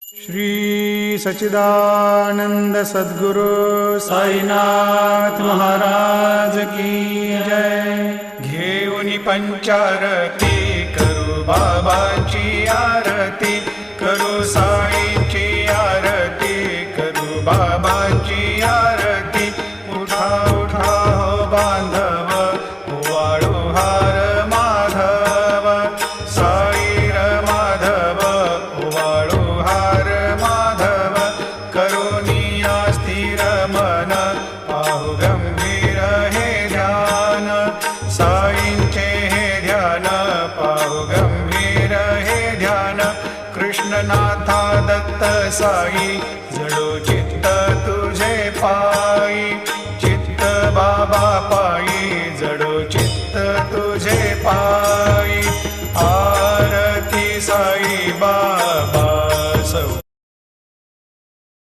श्री सच्चिदानंद सद्गुरु साईनाथ महाराज की जय। घेऊन पंचारती करू बाबाची आरती, करू साईची आरती, करू बाबाची आरती। उठा उठा हो बांधव, वाळू हार माधव, साई र माधव, वाळू हार माधव। करुणिया स्थिर मन, पाहु गंभीर हे ध्यान, साईंचे हे ध्यान, पाहु गंभीर हे ध्यान। कृष्णनाथा दत्त साई, जडो चित्त तुझे पा